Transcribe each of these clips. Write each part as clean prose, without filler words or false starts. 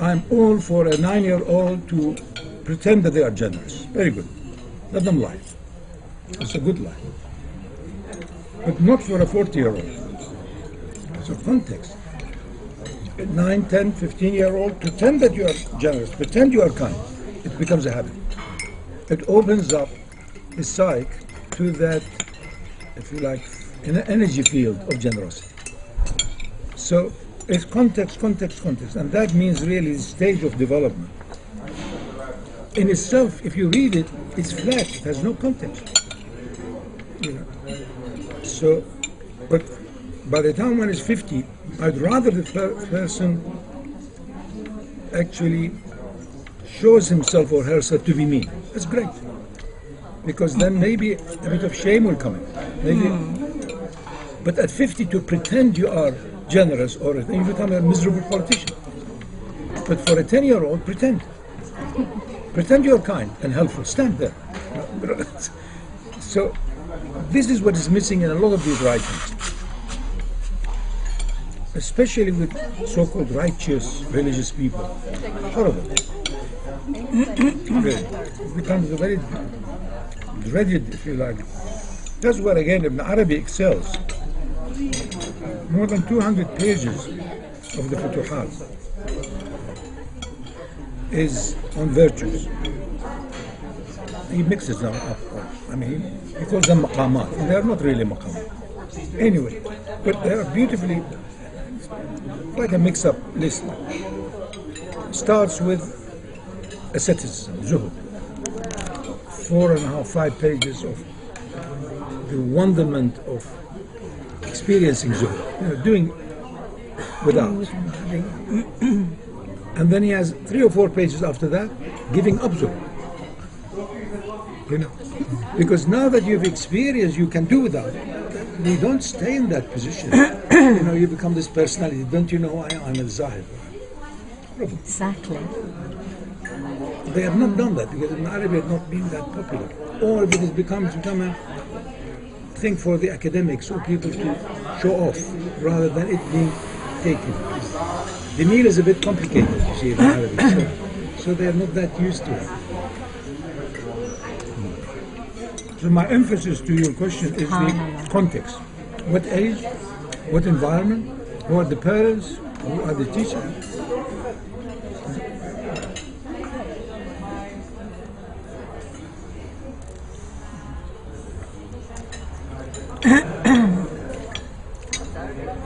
I'm all for a 9-year-old to pretend that they are generous. Very good. Let them lie. It's a good lie. But not for a 40-year-old. So context. A 9, 10, 15-year-old, pretend that you are generous, pretend you are kind. It becomes a habit. It opens up the psyche to that, if you like, an energy field of generosity. So it's context, context, context, and that means really the stage of development. In itself, if you read it, it's flat, it has no context. You know. So, but by the time one is 50, I'd rather the person actually shows himself or herself to be mean. That's great. Because then maybe a bit of shame will come in. Maybe, but at 50 to pretend you are generous or you become a miserable politician. But for a 10-year-old, pretend. Pretend you're kind and helpful. Stand there. So this is what is missing in a lot of these writings. Especially with so-called righteous religious people. Horrible. Really. It becomes a very dreaded, if you like. That's where again Ibn Arabi excels. More than 200 pages of the Futuhat is on virtues. He mixes them up. I mean, he calls them maqamat. They are not really maqamat. Anyway, but they are beautifully, like a mix-up list. Starts with asceticism, zuhud. 4.5, 5 pages of the wonderment of experiencing zuhud, doing without. And then he has 3 or 4 pages after that, giving up zuhud. Because now that you've experienced, you can do without. You don't stay in that position. You become this personality. Don't you know I'm a zahid? Exactly. They have not done that because in Arabic it has not been that popular. Or if it has become a thing for the academics or people to show off rather than it being taken. The meal is a bit complicated, you see, in Arabic. So they are not that used to it. So my emphasis to your question is the context. What age, what environment, who are the parents, who are the teachers.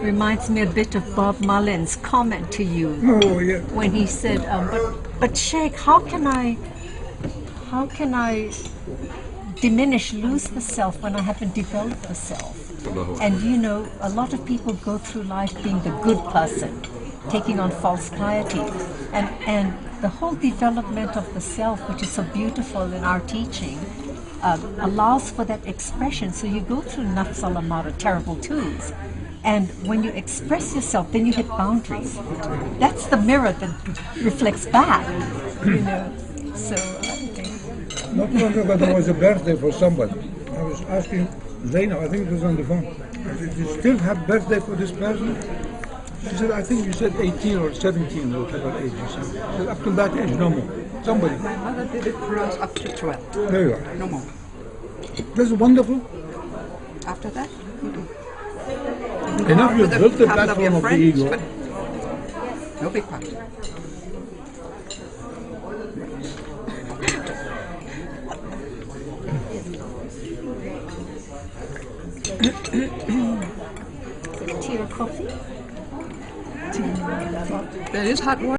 Reminds me a bit of Bob Mullen's comment to you when he said, but Sheikh, how can I lose the self when I haven't developed the self? And a lot of people go through life being the good person, taking on false piety, and the whole development of the self, which is so beautiful in our teaching, allows for that expression. So you go through nafs al-amara, terrible twos. And when you express yourself, then you hit boundaries. That's the mirror that reflects back, So I think. Not long ago, there was a birthday for somebody. I was asking Zainab, I think it was on the phone. I said, "Do you still have birthday for this person?" She said, "I think you said 18 or 17 or whatever age you said." She said, "Up to that age, no more." Somebody. My mother did it for us up to 12. There you are. No more. This is wonderful. After that, Enough, you've built the platform of the ego. No big part. tea or coffee? There is hot water.